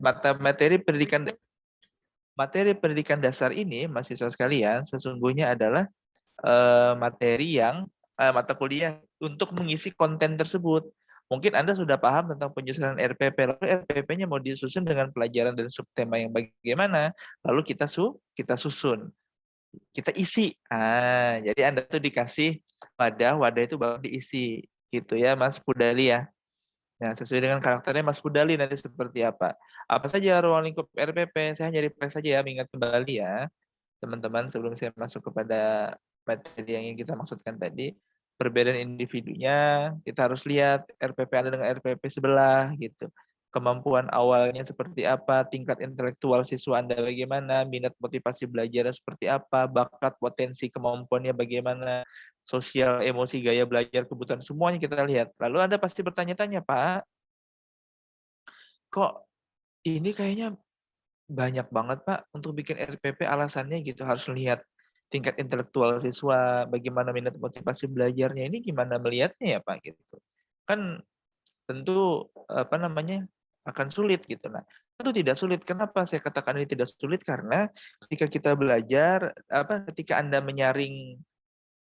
materi pendidikan dasar ini, mahasiswa sekalian, sesungguhnya adalah materi yang mata kuliah untuk mengisi konten tersebut. Mungkin Anda sudah paham tentang penyusunan RPP, lalu RPP-nya mau disusun dengan pelajaran dan subtema yang bagaimana, lalu kita susun, kita isi. Jadi Anda tuh dikasih wadah itu baru diisi, gitu ya, Mas Pudali ya. Nah, sesuai dengan karakternya Mas Pudali nanti seperti apa. Apa saja ruang lingkup RPP? Saya hanya refresh saja ya, mengingat kembali ya, teman-teman, sebelum saya masuk kepada materi yang ingin kita maksudkan tadi. Perbedaan individunya, kita harus lihat RPP Anda dengan RPP sebelah gitu. Kemampuan awalnya seperti apa, tingkat intelektual siswa Anda bagaimana, minat motivasi belajarnya seperti apa, bakat potensi kemampuannya bagaimana, sosial, emosi, gaya belajar, kebutuhan, semuanya kita lihat. Lalu Anda pasti bertanya-tanya, Pak, kok ini kayaknya banyak banget, Pak, untuk bikin RPP, alasannya gitu, harus lihat tingkat intelektual siswa, bagaimana minat motivasi belajarnya, ini gimana melihatnya ya, Pak, gitu. Kan tentu, apa namanya, akan sulit gitu. Nah, tentu tidak sulit. Kenapa saya katakan ini tidak sulit? Karena ketika kita belajar, ketika Anda menyaring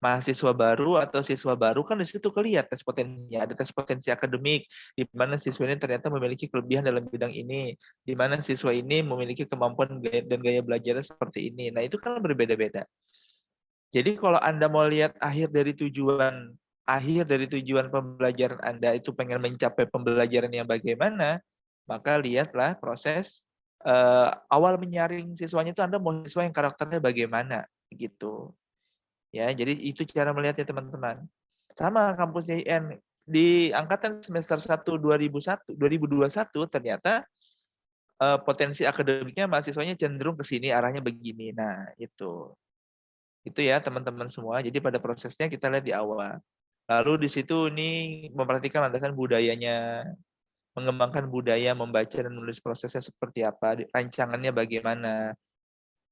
mahasiswa baru atau siswa baru, kan di situ kelihatan tes potensinya. Ada tes potensi akademik, di mana siswa ini ternyata memiliki kelebihan dalam bidang ini, di mana siswa ini memiliki kemampuan dan gaya belajarnya seperti ini. Nah, itu kan berbeda-beda. Jadi kalau Anda mau lihat akhir dari tujuan pembelajaran Anda itu pengen mencapai pembelajaran yang bagaimana, maka lihatlah proses awal menyaring siswanya itu, Anda mau siswa yang karakternya bagaimana gitu. Ya, jadi itu cara melihatnya teman-teman. Sama kampus YIN di angkatan semester 1 2021 ternyata potensi akademiknya mahasiswanya cenderung ke sini, arahnya begini. Nah, itu. Itu ya teman-teman semua. Jadi pada prosesnya kita lihat di awal. Lalu di situ ini memperhatikan landasan budayanya, mengembangkan budaya membaca dan menulis prosesnya seperti apa, rancangannya bagaimana.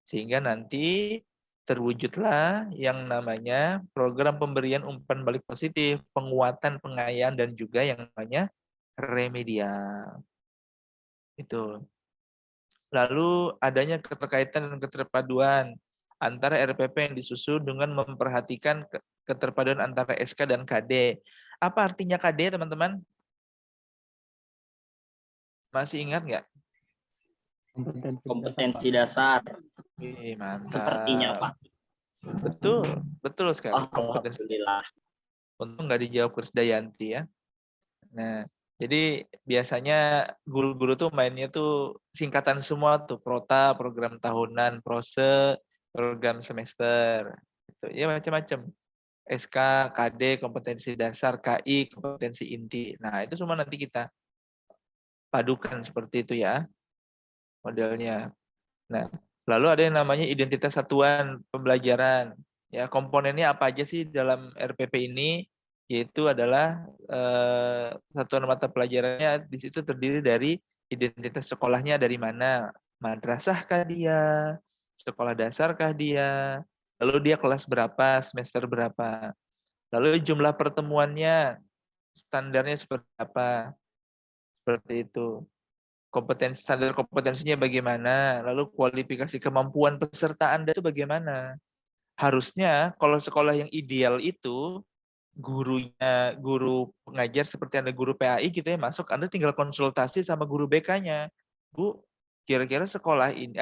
Sehingga nanti terwujudlah yang namanya program pemberian umpan balik positif, penguatan, pengayaan, dan juga yang namanya remedial. Itu. Lalu adanya keterkaitan dan keterpaduan antara RPP yang disusun dengan memperhatikan keterpaduan antara SK dan KD. Apa artinya KD, teman-teman? Masih ingat nggak? Kompetensi dasar. Mantap. Sepertinya, Pak. Betul, betul sekali. Kompetensi. Alhamdulillah. Untung nggak dijawab Krisdayanti ya. Nah, jadi biasanya guru-guru tuh mainnya tuh singkatan semua tuh, prota, program tahunan, prose, program semester. Gitu. Ya macam-macam. SK, KD, kompetensi dasar, KI, kompetensi inti. Nah, itu semua nanti kita padukan seperti itu ya modelnya. Nah, lalu ada yang namanya identitas satuan pembelajaran. Ya, komponennya apa aja sih dalam RPP ini? Yaitu adalah satuan mata pelajarannya di situ terdiri dari identitas sekolahnya dari mana, madrasahkah dia, sekolah dasarkah dia, lalu dia kelas berapa, semester berapa, lalu jumlah pertemuannya, standarnya seperti apa, seperti itu. Standar kompetensinya bagaimana, lalu kualifikasi kemampuan peserta Anda itu bagaimana. Harusnya kalau sekolah yang ideal itu guru pengajar seperti Anda guru PAI gitu ya, masuk Anda tinggal konsultasi sama guru BK-nya. Bu, kira-kira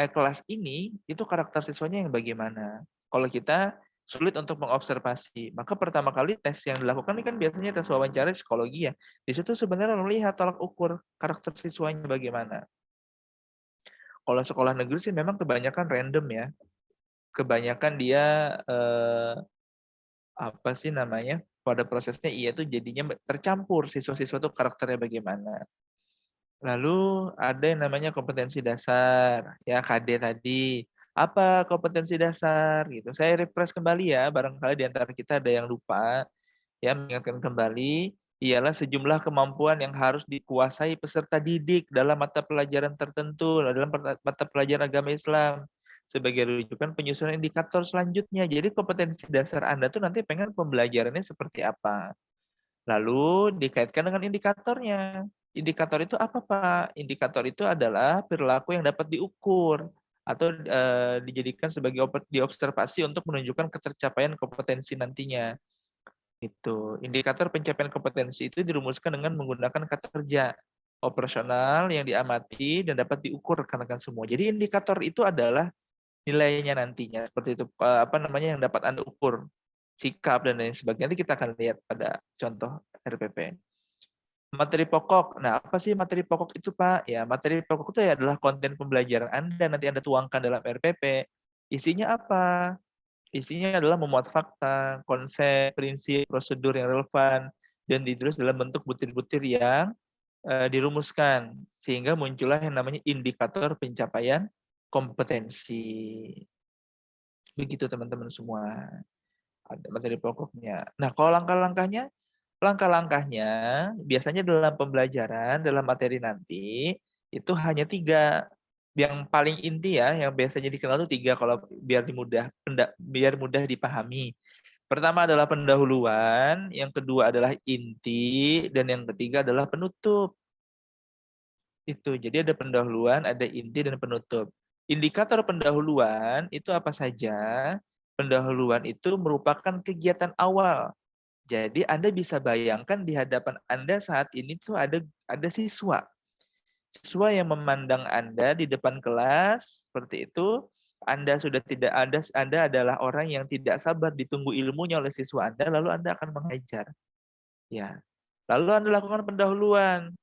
kelas ini itu karakter siswanya yang bagaimana. Kalau kita sulit untuk mengobservasi, maka pertama kali tes yang dilakukan ini kan biasanya tes wawancara psikologi ya. Di situ sebenarnya melihat tolak ukur karakter siswanya bagaimana. Kalau sekolah negeri sih memang kebanyakan random ya. Kebanyakan dia apa sih namanya? Pada prosesnya iya tuh jadinya tercampur siswa-siswa tuh karakternya bagaimana. Lalu ada yang namanya kompetensi dasar, ya KD tadi. Apa kompetensi dasar gitu. Saya refresh kembali ya, barangkali di antara kita ada yang lupa. Ya, mengingatkan kembali, ialah sejumlah kemampuan yang harus dikuasai peserta didik dalam mata pelajaran tertentu, dalam mata pelajaran agama Islam. Sebagai rujukan penyusunan indikator selanjutnya. Jadi kompetensi dasar Anda tuh nanti pengen pembelajarannya seperti apa. Lalu dikaitkan dengan indikatornya. Indikator itu apa, Pak? Indikator itu adalah perilaku yang dapat diukur atau, dijadikan sebagai diobservasi untuk menunjukkan ketercapaian kompetensi nantinya, itu. Indikator pencapaian kompetensi itu dirumuskan dengan menggunakan kata kerja, operasional yang diamati dan dapat diukur rekan-rekan semua. Jadi indikator itu adalah nilainya nantinya, seperti itu, apa namanya, yang dapat Anda ukur, sikap dan lain sebagainya. Nanti kita akan lihat pada contoh RPP. Materi pokok. Nah, apa sih materi pokok itu, Pak? Ya, materi pokok itu ya adalah konten pembelajaran Anda nanti Anda tuangkan dalam RPP. Isinya apa? Isinya adalah memuat fakta, konsep, prinsip, prosedur yang relevan, dan ditulis dalam bentuk butir-butir yang dirumuskan, sehingga muncullah yang namanya indikator pencapaian kompetensi. Begitu teman-teman semua. Ada materi pokoknya. Nah, kalau langkah-langkahnya biasanya dalam pembelajaran, dalam materi nanti, itu hanya 3. Yang paling inti ya, yang biasanya dikenal itu 3 kalau biar mudah dipahami. Pertama adalah pendahuluan, yang kedua adalah inti, dan yang ketiga adalah penutup. Itu, jadi ada pendahuluan, ada inti, dan penutup. Indikator pendahuluan itu apa saja? Pendahuluan itu merupakan kegiatan awal. Jadi Anda bisa bayangkan di hadapan Anda saat ini tuh ada siswa. Siswa yang memandang Anda di depan kelas seperti itu. Anda adalah orang yang tidak sabar ditunggu ilmunya oleh siswa Anda, lalu Anda akan mengajar. Ya. Lalu Anda lakukan pendahuluan.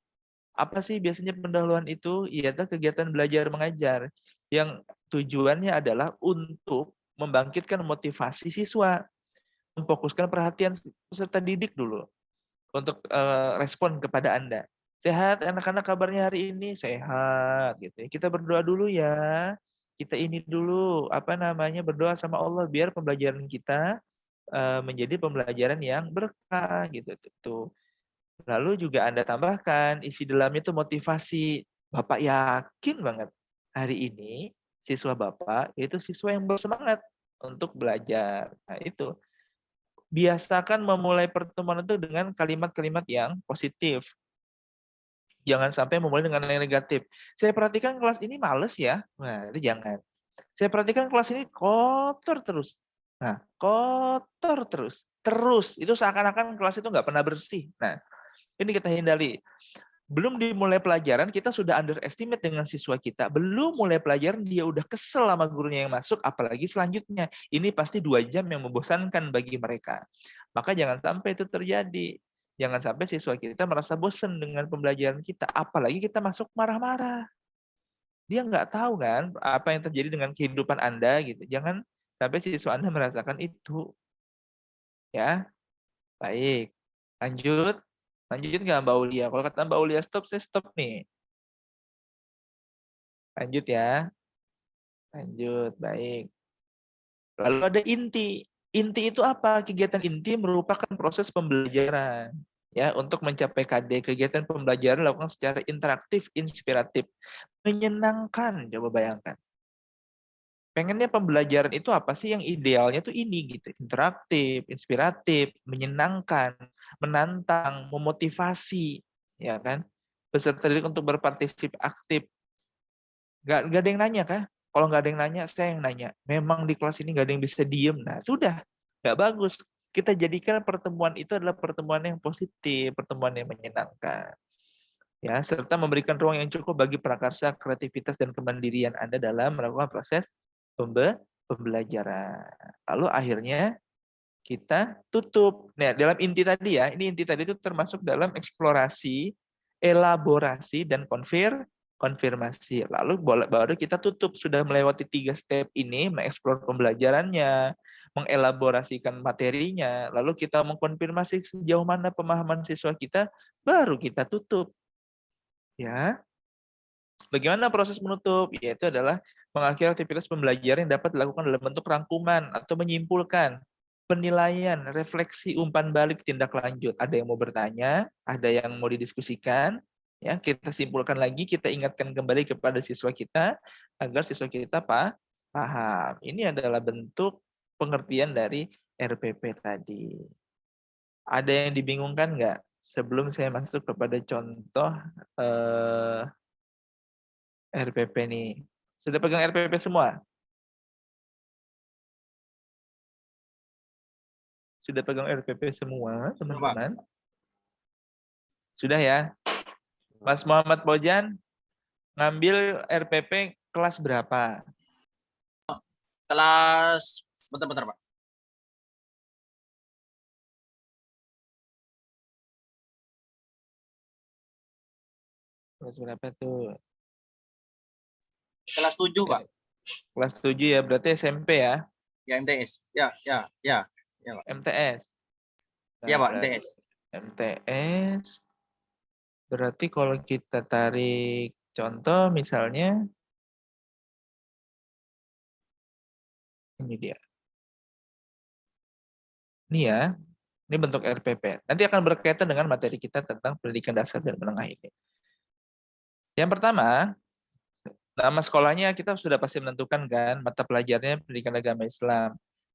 Apa sih biasanya pendahuluan itu? Yaitu kegiatan belajar mengajar yang tujuannya adalah untuk membangkitkan motivasi siswa, memfokuskan perhatian peserta didik dulu untuk respon kepada Anda. Sehat anak-anak, kabarnya hari ini? Sehat gitu ya. Kita berdoa dulu ya. Kita ini dulu apa namanya, berdoa sama Allah biar pembelajaran kita menjadi pembelajaran yang berkah gitu tuh. Lalu juga Anda tambahkan isi dalamnya itu motivasi. Bapak yakin banget hari ini siswa Bapak itu siswa yang bersemangat untuk belajar. Nah, itu. Biasakan memulai pertemuan itu dengan kalimat-kalimat yang positif. Jangan sampai memulai dengan yang negatif. Saya perhatikan kelas ini males ya. Nah, itu jangan. Saya perhatikan kelas ini kotor terus. Nah, kotor terus. Terus. Itu seakan-akan kelas itu nggak pernah bersih. Nah, ini kita hindari. Belum dimulai pelajaran, kita sudah underestimate dengan siswa kita. Belum mulai pelajaran, dia udah kesel sama gurunya yang masuk, apalagi selanjutnya. Ini pasti 2 jam yang membosankan bagi mereka. Maka jangan sampai itu terjadi. Jangan sampai siswa kita merasa bosan dengan pembelajaran kita, apalagi kita masuk marah-marah. Dia nggak tahu kan apa yang terjadi dengan kehidupan Anda gitu. Jangan sampai siswa Anda merasakan itu. Ya, baik. Lanjut. Lanjut nggak Mbak Aulia? Kalau kata Mbak Aulia stop, saya stop nih. Lanjut ya. Lanjut, baik. Lalu ada inti. Inti itu apa? Kegiatan inti merupakan proses pembelajaran. Ya, untuk mencapai KD, kegiatan pembelajaran dilakukan secara interaktif, inspiratif, menyenangkan. Coba bayangkan. Pengennya pembelajaran itu apa sih yang idealnya tuh ini gitu. Interaktif, inspiratif, menyenangkan, menantang, memotivasi, ya kan? Peserta didik untuk berpartisipasi aktif. Nggak ada yang nanya kah? Kalau nggak ada yang nanya, saya yang nanya. Memang di kelas ini nggak ada yang bisa diem. Nah, sudah. Nggak bagus. Kita jadikan pertemuan itu adalah pertemuan yang positif, pertemuan yang menyenangkan. Ya, serta memberikan ruang yang cukup bagi prakarsa, kreativitas, dan kemandirian Anda dalam melakukan proses pembelajaran. Lalu akhirnya kita tutup. Nah, dalam inti tadi ya, ini inti tadi itu termasuk dalam eksplorasi, elaborasi, dan konfirmasi. Lalu baru kita tutup, sudah melewati 3 step ini, mengeksplor pembelajarannya, mengelaborasikan materinya, lalu kita mengkonfirmasi sejauh mana pemahaman siswa kita, baru kita tutup. Ya, bagaimana proses menutup? Yaitu adalah mengakhiri aktivitas pembelajaran yang dapat dilakukan dalam bentuk rangkuman atau menyimpulkan, penilaian, refleksi, umpan balik, tindak lanjut. Ada yang mau bertanya, ada yang mau didiskusikan, ya kita simpulkan lagi, kita ingatkan kembali kepada siswa kita agar siswa kita paham. Ini adalah bentuk pengertian dari RPP tadi. Ada yang dibingungkan nggak? sebelum saya masuk kepada contoh RPP nih. Sudah pegang RPP semua? Sudah pegang RPP semua, teman-teman? Sudah ya? Mas Muhammad Bojan, ngambil RPP kelas berapa? Kelas, bentar, Pak. Kelas berapa tuh? Kelas 7, Pak. Kelas 7 ya, berarti SMP ya? Ya, MTS. Ya, Pak. MTS? Ya, Nah, Pak, berarti MTS. MTS, berarti kalau kita tarik contoh misalnya, ini dia. Ini ya, ini bentuk RPP. Nanti akan berkaitan dengan materi kita tentang pendidikan dasar dan menengah ini. Yang pertama, nama sekolahnya kita sudah pasti menentukan kan, mata pelajarannya pendidikan agama Islam.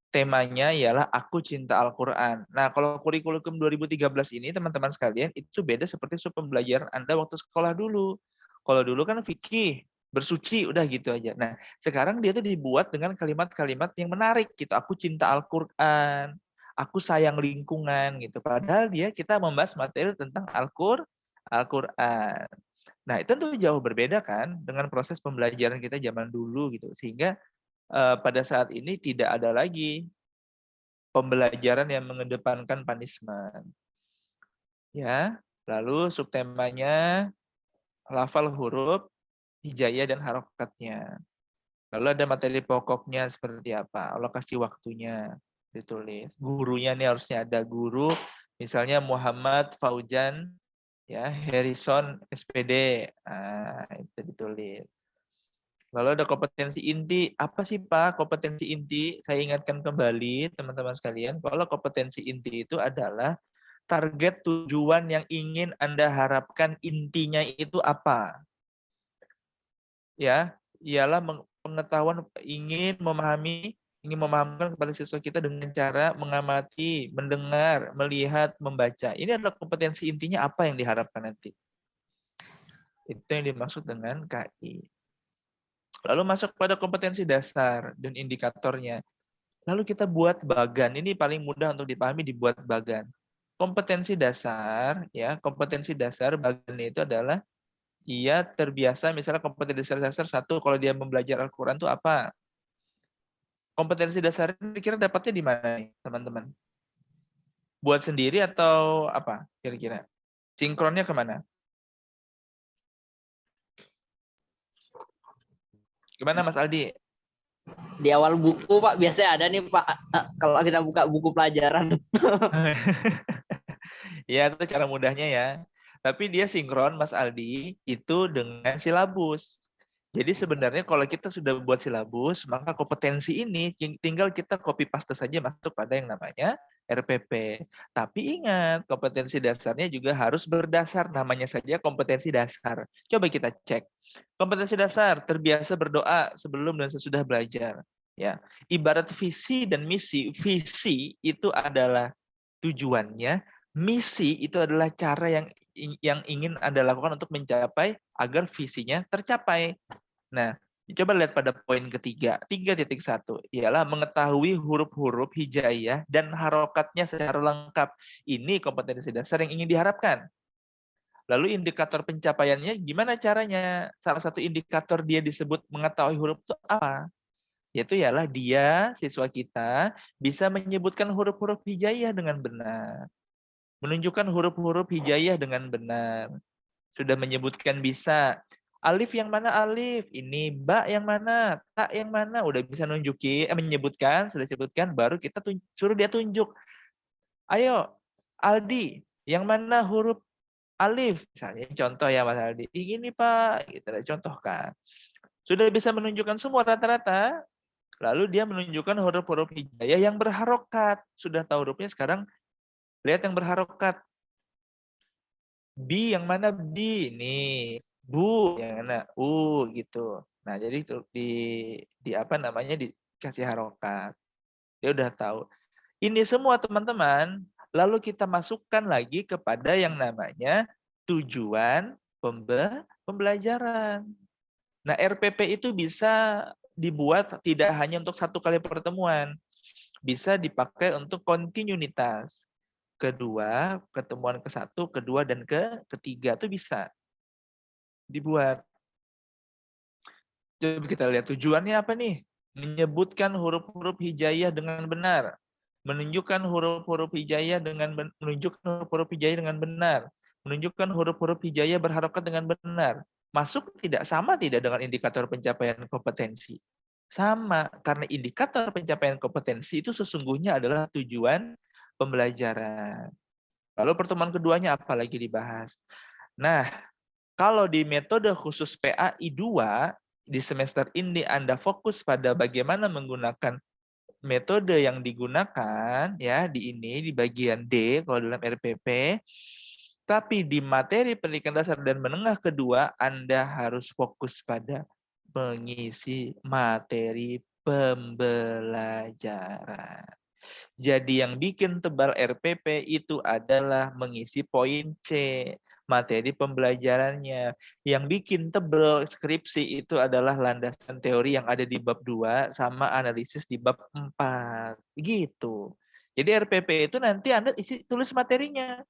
Temanya ialah Aku Cinta Al-Quran. Nah, kalau kurikulum 2013 ini, teman-teman sekalian, itu beda seperti sub pembelajaran Anda waktu sekolah dulu. Kalau dulu kan fikih, bersuci, udah gitu aja. Nah, sekarang dia tuh dibuat dengan kalimat-kalimat yang menarik gitu. Aku cinta Al-Quran, aku sayang lingkungan gitu. Padahal kita membahas materi tentang Al-Quran. Nah, itu tuh jauh berbeda kan dengan proses pembelajaran kita zaman dulu gitu. Sehingga pada saat ini tidak ada lagi pembelajaran yang mengedepankan punishment. Ya, lalu subtemanya lafal huruf, hijaiyah dan harokatnya. Lalu ada materi pokoknya seperti apa, alokasi waktunya ditulis. Gurunya nih harusnya ada guru, misalnya Muhammad Faujan, ya Harrison SPD, itu ditulis. Lalu ada kompetensi inti. Apa sih Pak kompetensi inti? Saya ingatkan kembali teman-teman sekalian, kalau kompetensi inti itu adalah target tujuan yang ingin Anda harapkan, intinya itu apa? Ya, ialah pengetahuan, ingin memahamkan kepada siswa kita dengan cara mengamati, mendengar, melihat, membaca. Ini adalah kompetensi intinya apa yang diharapkan nanti. Itu yang dimaksud dengan KI. Lalu masuk pada kompetensi dasar dan indikatornya. Lalu kita buat bagan. Ini paling mudah untuk dipahami, dibuat bagan. Kompetensi dasar, ya, kompetensi dasar bagan itu adalah ia terbiasa, misalnya kompetensi dasar satu, kalau dia belajar Al-Quran itu apa? Kompetensi dasar ini kira dapatnya di mana nih, teman-teman? Buat sendiri atau apa kira-kira? Sinkronnya kemana? Gimana Mas Aldi? Di awal buku Pak biasanya ada nih Pak, kalau kita buka buku pelajaran. Ya, itu cara mudahnya ya. Tapi dia sinkron, Mas Aldi, itu dengan silabus. Jadi sebenarnya kalau kita sudah buat silabus, maka kompetensi ini tinggal kita copy paste saja masuk pada yang namanya RPP. Tapi ingat, kompetensi dasarnya juga harus berdasar, namanya saja kompetensi dasar. Coba kita cek. Kompetensi dasar, terbiasa berdoa sebelum dan sesudah belajar. Ya, ibarat visi dan misi. Visi itu adalah tujuannya, misi itu adalah cara yang ingin Anda lakukan untuk mencapai agar visinya tercapai. Nah, coba lihat pada poin ketiga, 3.1, ialah mengetahui huruf-huruf hijaiyah dan harokatnya secara lengkap. Ini kompetensi dasar yang ingin diharapkan. Lalu indikator pencapaiannya gimana caranya? Salah satu indikator dia disebut mengetahui huruf itu apa? Yaitu ialah dia, siswa kita, bisa menyebutkan huruf-huruf hijaiyah dengan benar. Menunjukkan huruf-huruf hijaiyah dengan benar. Sudah menyebutkan bisa. Alif yang mana alif? Ini ba yang mana? Ta yang mana? Udah bisa menyebutkan, sudah disebutkan, baru kita suruh dia tunjuk. Ayo, Aldi, yang mana huruf alif? Misalnya contoh ya Mas Aldi. Ini Pak, kita contohkan. Sudah bisa menunjukkan semua rata-rata, lalu dia menunjukkan huruf-huruf hijaiyah yang berharokat. Sudah tahu hurufnya, sekarang lihat yang berharokat. B yang mana B? Nih. Bu yang mana? Gitu. Nah, jadi itu di apa namanya dikasih harokat. Dia udah tahu. Ini semua teman-teman Lalu kita masukkan lagi kepada yang namanya tujuan pembelajaran. Nah, RPP itu bisa dibuat tidak hanya untuk satu kali pertemuan, bisa dipakai untuk kontinuitas. Kedua, pertemuan ke-1, kedua, dan ketiga itu bisa dibuat. Coba kita lihat tujuannya apa nih? Menyebutkan huruf-huruf hijaiyah dengan benar. Menunjukkan huruf-huruf hijaiyah dengan benar. Menunjukkan huruf-huruf hijaiyah berharokat dengan benar. Masuk tidak sama tidak dengan indikator pencapaian kompetensi? Sama, karena indikator pencapaian kompetensi itu sesungguhnya adalah tujuan pembelajaran. Lalu pertemuan keduanya apa lagi dibahas? Nah, kalau di metode khusus PAI 2, di semester ini Anda fokus pada bagaimana menggunakan metode yang digunakan ya di bagian D kalau dalam RPP. Tapi di materi pendidikan dasar dan menengah kedua Anda harus fokus pada mengisi materi pembelajaran. Jadi yang bikin tebal RPP itu adalah mengisi poin C, materi pembelajarannya. Yang bikin tebal skripsi itu adalah landasan teori yang ada di bab 2 sama analisis di bab 4. Gitu. Jadi RPP itu nanti Anda tulis materinya.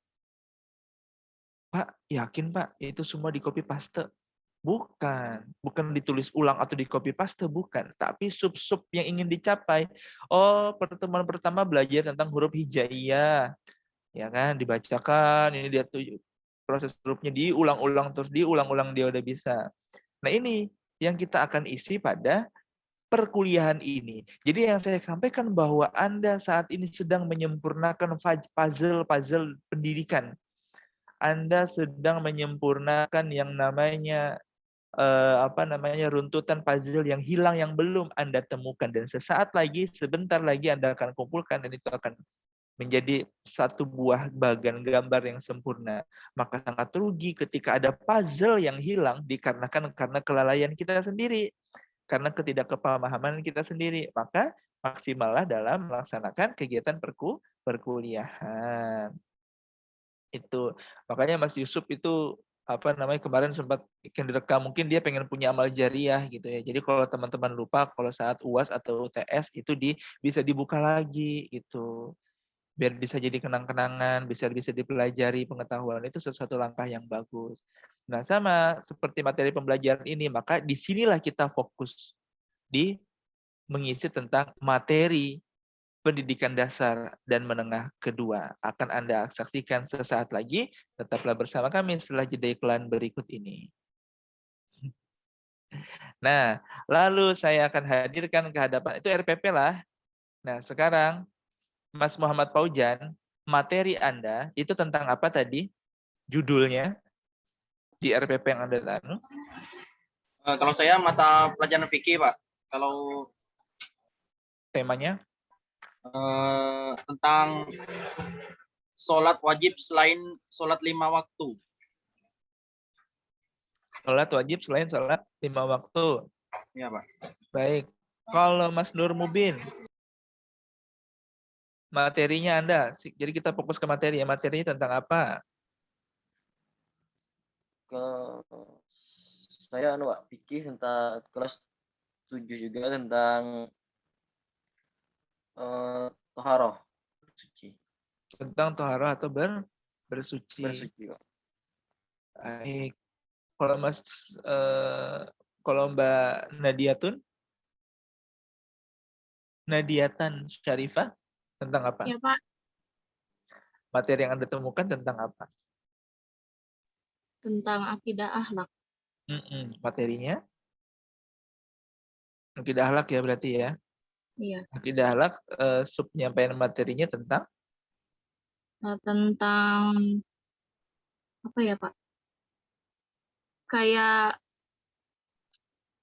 Pak, yakin Pak itu semua di copy paste? Bukan ditulis ulang atau di copy paste, bukan. Tapi sub-sub yang ingin dicapai. Oh, pertemuan pertama belajar tentang huruf hijaiyah, ya kan? Dibacakan, ini dia tuh proses hurufnya diulang-ulang terus diulang-ulang dia udah bisa. Nah ini yang kita akan isi pada perkuliahan ini. Jadi yang saya sampaikan bahwa Anda saat ini sedang menyempurnakan puzzle pendidikan. Anda sedang menyempurnakan yang namanya runtutan puzzle yang hilang yang belum Anda temukan, dan sesaat lagi sebentar lagi Anda akan kumpulkan dan itu akan menjadi satu buah bagan gambar yang sempurna. Maka sangat rugi ketika ada puzzle yang hilang karena kelalaian kita sendiri, karena ketidakpemahaman kita sendiri. Maka maksimallah dalam melaksanakan kegiatan perkuliahan. Itu makanya Mas Yusuf itu kemarin sempat bikin direkam, mungkin dia pengen punya amal jariah gitu ya. Jadi kalau teman-teman lupa, kalau saat UAS atau UTS itu bisa dibuka lagi gitu. Biar bisa jadi kenang-kenangan, bisa dipelajari pengetahuan, itu sesuatu langkah yang bagus. Nah, sama seperti materi pembelajaran ini, maka disinilah kita fokus di mengisi tentang materi pendidikan dasar dan menengah kedua. Akan Anda saksikan sesaat lagi. Tetaplah bersama kami setelah jeda iklan berikut ini. Nah, lalu saya akan hadirkan ke hadapan, itu RPP lah. Nah, sekarang Mas Muhammad Paujan, materi Anda itu tentang apa tadi? Judulnya di RPP yang Anda tanu? Kalau saya mata pelajaran fikih, Pak. Kalau Temanya? Tentang sholat wajib selain sholat 5 waktu. Sholat wajib selain sholat 5 waktu. Iya, Pak. Baik. Kalau Mas Nur Mubin, materinya Anda. Jadi kita fokus ke materi ya. Materinya tentang apa? Ke saya Pak fikih tentang kelas 7 juga tentang toharoh suci. Tentang toharoh atau bersuci. Bersuci, Pak. Baik. Kalau kalau Mbak Nadiatan Syarifah tentang apa? Ya, Pak. Materi yang Anda temukan tentang apa? Tentang akidah akhlak. Materinya? Akidah akhlak ya berarti ya? Iya. Akidah akhlak, penyampaian materinya tentang? Tentang apa ya, Pak? Kayak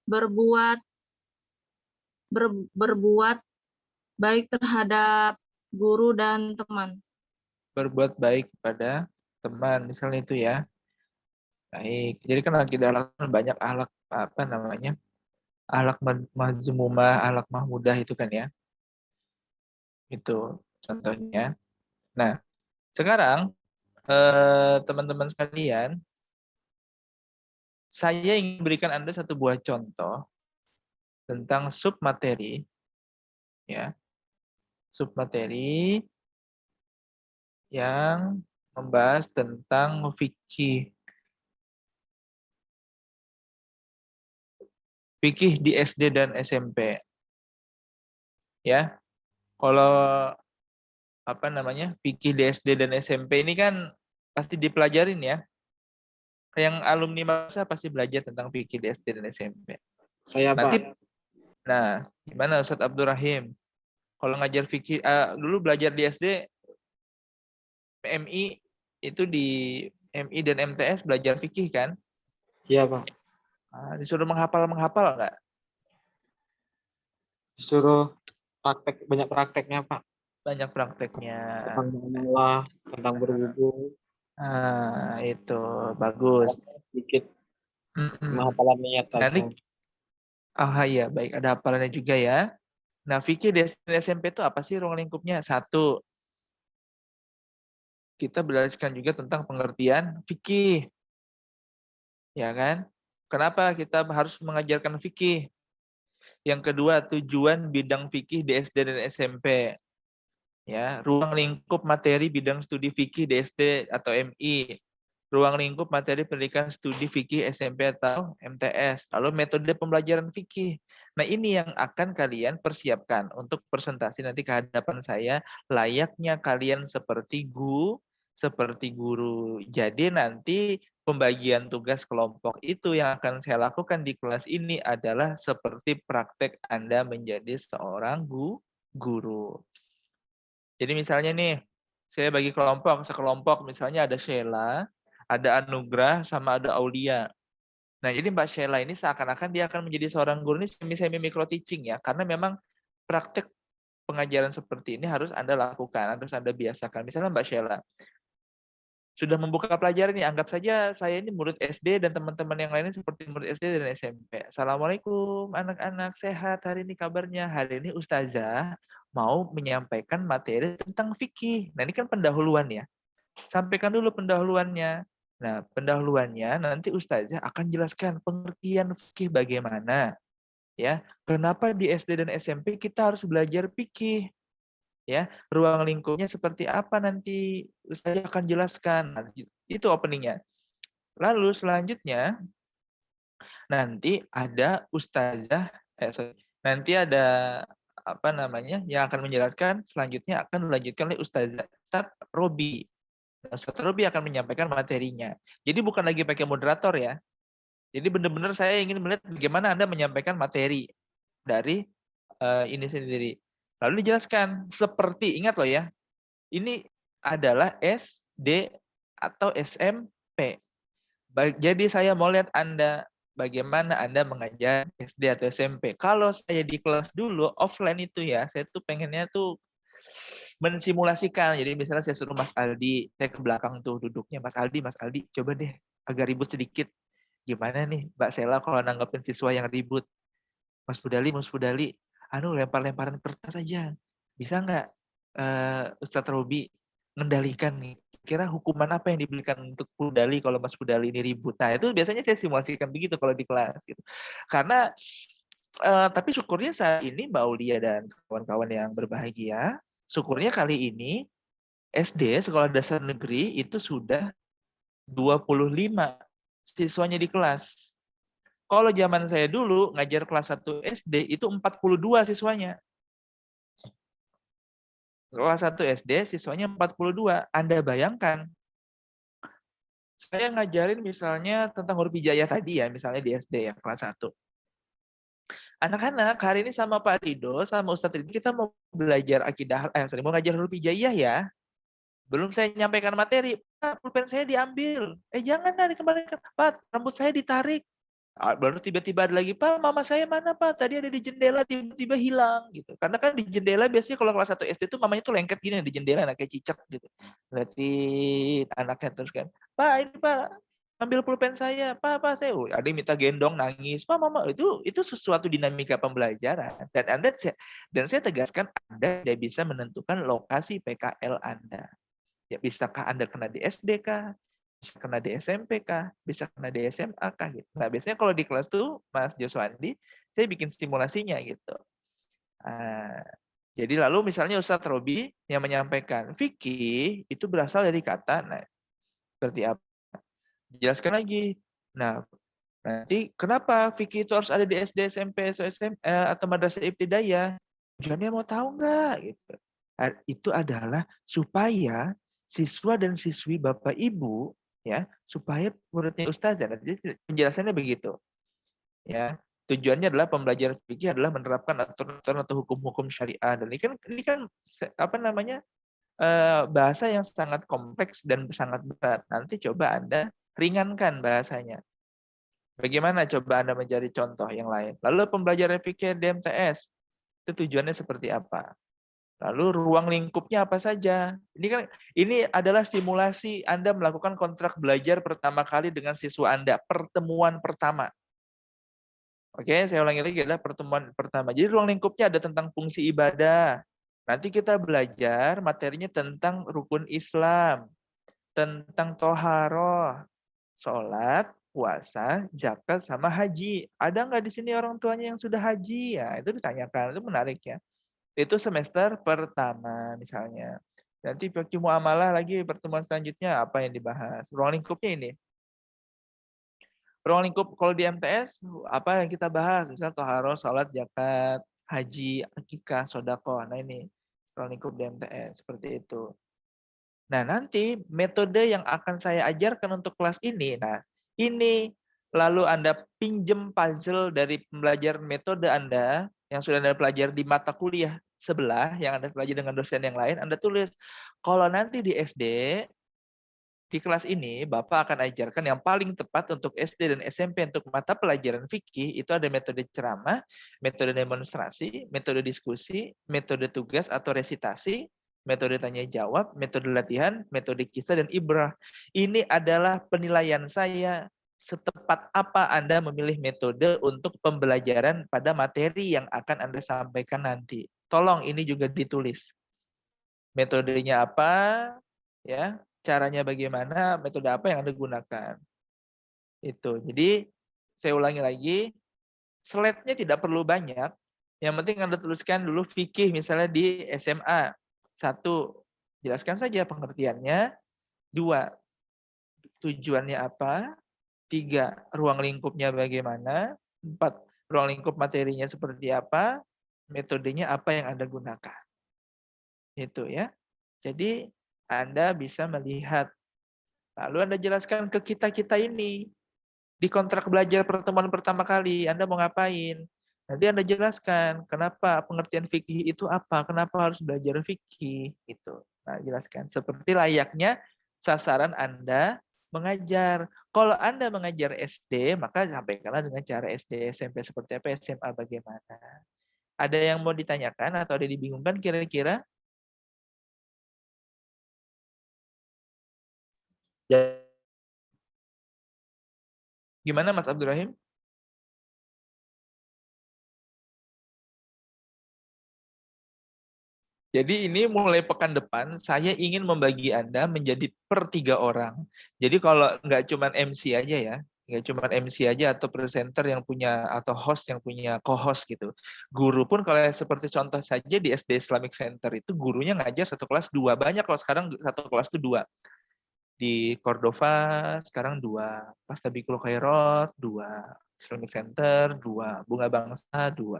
berbuat baik terhadap guru dan teman. Berbuat baik kepada teman, misalnya itu ya. Baik. Jadi kan akidah akhlak banyak akhlak akhlak mazmumah, akhlak mahmudah itu kan ya. Itu contohnya. Nah, Sekarang, teman-teman sekalian, saya ingin berikan Anda satu buah contoh tentang submateri, ya, submateri yang membahas tentang fikih. Fikih di SD dan SMP. Ya, kalau apa namanya fikih di SD dan SMP ini kan pasti dipelajarin ya. Yang alumni masa pasti belajar tentang fikih di SD dan SMP. Saya Nanti, Pak. nah, gimana Ustadz Abdul Rahim? Kalau ngajar fikih, dulu belajar di SD, MI itu di MI dan MTS belajar fikih kan? Iya Pak. Disuruh menghafal nggak? Disuruh praktek, banyak prakteknya Pak. Banyak prakteknya. Tentang mengolah, tentang berwudu. Itu bagus. Sedikit Mm-mm. hafalan niat Nanti, aja. iya baik, ada hafalannya juga ya. Nah, fikih di SMP itu apa sih ruang lingkupnya? Satu, kita belajarkan juga tentang pengertian fikih. Ya kan? Kenapa kita harus mengajarkan fikih? Yang kedua, tujuan bidang fikih di SD dan SMP. Ya, ruang lingkup materi bidang studi fikih di SD atau MI. Ruang lingkup materi pendidikan studi fikih SMP atau MTS. Lalu metode pembelajaran fikih. Nah, ini yang akan kalian persiapkan untuk presentasi nanti ke hadapan saya. Layaknya kalian seperti guru. Jadi nanti pembagian tugas kelompok itu yang akan saya lakukan di kelas ini adalah seperti praktek Anda menjadi seorang guru. Jadi misalnya nih, saya bagi kelompok, sekelompok misalnya ada Sheila, ada Anugrah, sama ada Aulia. Nah, jadi Mbak Sheila ini seakan-akan dia akan menjadi seorang guru ini semi-semi micro teaching ya, karena memang praktek pengajaran seperti ini harus Anda lakukan, harus Anda biasakan. Misalnya Mbak Sheila, sudah membuka pelajaran nih, anggap saja saya ini murid SD dan teman-teman yang lainnya seperti murid SD dan SMP. Assalamualaikum anak-anak, sehat hari ini kabarnya. Hari ini Ustazah mau menyampaikan materi tentang fikih. Nah, ini kan pendahuluan ya. Sampaikan dulu pendahuluannya. Nah, pendahuluannya nanti Ustazah akan jelaskan pengertian fikih bagaimana. Ya, kenapa di SD dan SMP kita harus belajar fikih? Ya, ruang lingkupnya seperti apa nanti saya akan jelaskan. Nah, itu openingnya. Lalu selanjutnya nanti ada ustazah, nanti ada apa namanya yang akan menjelaskan. Selanjutnya akan dilanjutkan oleh Ustazah Robi. Ustadz Robi akan menyampaikan materinya. Jadi bukan lagi pakai moderator ya. Jadi benar-benar saya ingin melihat bagaimana Anda menyampaikan materi dari ini sendiri. Lalu dijelaskan seperti, ingat loh ya, ini adalah SD atau SMP. Jadi saya mau lihat Anda bagaimana Anda mengajar SD atau SMP. Kalau saya di kelas dulu offline itu ya, saya tuh pengennya tuh mensimulasikan. Jadi misalnya saya suruh Mas Aldi, saya ke belakang tuh duduknya, Mas Aldi, coba deh agak ribut sedikit. Gimana nih Mbak Sela kalau nanggepin siswa yang ribut? Mas Budali, lempar-lemparan kertas aja. Bisa nggak Ustadz Robi mengendalikan nih? Kira hukuman apa yang diberikan untuk Budali kalau Mas Budali ini ribut? Nah, itu biasanya saya simulasikan begitu kalau di kelas. Gitu. Karena, tapi syukurnya saat ini Mbak Aulia dan kawan-kawan yang berbahagia, syukurnya kali ini SD, Sekolah Dasar Negeri, itu sudah 25 siswanya di kelas. Kalau zaman saya dulu ngajar kelas 1 SD itu 42 siswanya. Kelas 1 SD siswanya 42. Anda bayangkan, saya ngajarin misalnya tentang huruf hijaiyah tadi ya, misalnya di SD ya, kelas 1. Anak-anak, hari ini sama Pak Rido, sama Ustadz Ridho, kita mau belajar akidah, mau ngajar huruf hijaiyah ya. Belum saya nyampaikan materi, Pak, pulpen saya diambil. Jangan dikembalikan. Pak, rambut saya ditarik. Baru tiba-tiba ada lagi, Pak, mama saya mana Pak? Tadi ada di jendela, tiba-tiba hilang gitu. Karena kan di jendela biasanya kalau kelas 1 SD itu mamanya tuh lengket gini di jendela, kayak cicak gitu. Lihatin anaknya terus kan, Pak ini Pak, ambil pulpen saya, Pak saya, ada yang minta gendong nangis, Pak mama, itu sesuatu dinamika pembelajaran. Dan saya tegaskan Anda tidak bisa menentukan lokasi PKL Anda. Ya, bisakah Anda kena di SD kah? Bisa kena di SMP kah? Bisa kena di SMA kah? Gitu. Nah, biasanya kalau di kelas tuh, Mas Joswandi, saya bikin simulasinya gitu. Jadi lalu misalnya Ustadz Robi yang menyampaikan, fikih itu berasal dari kata, nah, seperti apa? Jelaskan lagi. Nah, nanti kenapa fikih itu harus ada di SD, SMP, atau madrasah ibtidaiyah? Tujuannya mau tahu nggak? Gitu. Itu adalah supaya siswa dan siswi Bapak Ibu, ya, supaya muridnya ustazah. Jadi penjelasannya begitu. Ya, tujuannya adalah pembelajaran fikih adalah menerapkan aturan atau hukum-hukum syariah. Dan ini kan apa namanya, bahasa yang sangat kompleks dan sangat berat. Nanti coba Anda ringankan bahasanya. Bagaimana coba Anda mencari contoh yang lain? Lalu pembelajaran fikih di MTS, itu tujuannya seperti apa? Lalu ruang lingkupnya apa saja? Ini adalah simulasi Anda melakukan kontrak belajar pertama kali dengan siswa Anda, pertemuan pertama. Oke, saya ulangi lagi, adalah pertemuan pertama. Jadi ruang lingkupnya ada tentang fungsi ibadah. Nanti kita belajar materinya tentang rukun Islam, tentang toharoh, sholat, puasa, zakat, sama haji. Ada nggak di sini orang tuanya yang sudah haji? Ya, itu ditanyakan. Itu menarik ya. Itu semester pertama misalnya. Nanti fikih muamalah lagi pertemuan selanjutnya apa yang dibahas. Ruang lingkupnya ini. Ruang lingkup kalau di MTS apa yang kita bahas? Misal toharoh, sholat, zakat, haji, akikah, sodako. Nah ini ruang lingkup di MTS seperti itu. Nah, nanti metode yang akan saya ajarkan untuk kelas ini, nah ini lalu Anda pinjem puzzle dari pembelajaran metode Anda yang sudah Anda pelajari di mata kuliah sebelah, yang Anda pelajari dengan dosen yang lain, Anda tulis, kalau nanti di SD, di kelas ini Bapak akan ajarkan yang paling tepat untuk SD dan SMP untuk mata pelajaran fikih, itu ada metode ceramah, metode demonstrasi, metode diskusi, metode tugas atau resitasi, metode tanya jawab, metode latihan, metode kisah, dan ibrah. Ini adalah penilaian saya setepat apa Anda memilih metode untuk pembelajaran pada materi yang akan Anda sampaikan nanti. Tolong ini juga ditulis. Metodenya apa, ya, caranya bagaimana, metode apa yang Anda gunakan. Itu. Jadi saya ulangi lagi, slide-nya tidak perlu banyak. Yang penting Anda tuliskan dulu fikih misalnya di SMA. 1, jelaskan saja pengertiannya. 2, tujuannya apa. 3, ruang lingkupnya bagaimana. 4, ruang lingkup materinya seperti apa. Metodenya apa yang Anda gunakan. Itu ya. Jadi Anda bisa melihat. Lalu Anda jelaskan ke kita-kita ini. Di kontrak belajar pertemuan pertama kali, Anda mau ngapain? Nanti Anda jelaskan, kenapa pengertian fikih itu apa, kenapa harus belajar fikih, gitu. Nah, jelaskan. Seperti layaknya sasaran Anda mengajar. Kalau Anda mengajar SD, maka sampaikanlah dengan cara SD, SMP seperti apa, SMA bagaimana. Ada yang mau ditanyakan atau ada dibingungkan kira-kira? Gimana Mas Abdurrahim? Jadi ini mulai pekan depan, saya ingin membagi Anda menjadi per 3 orang. Jadi kalau nggak cuma MC aja ya, nggak cuma MC aja atau presenter yang punya, atau host yang punya co-host gitu. Guru pun kalau seperti contoh saja di SD Islamic Center itu gurunya ngajar satu kelas 2. Banyak kalau sekarang satu kelas itu 2. Di Cordova sekarang 2. Pastabikul Khairat 2. Islamic Center 2. Bunga Bangsa 2.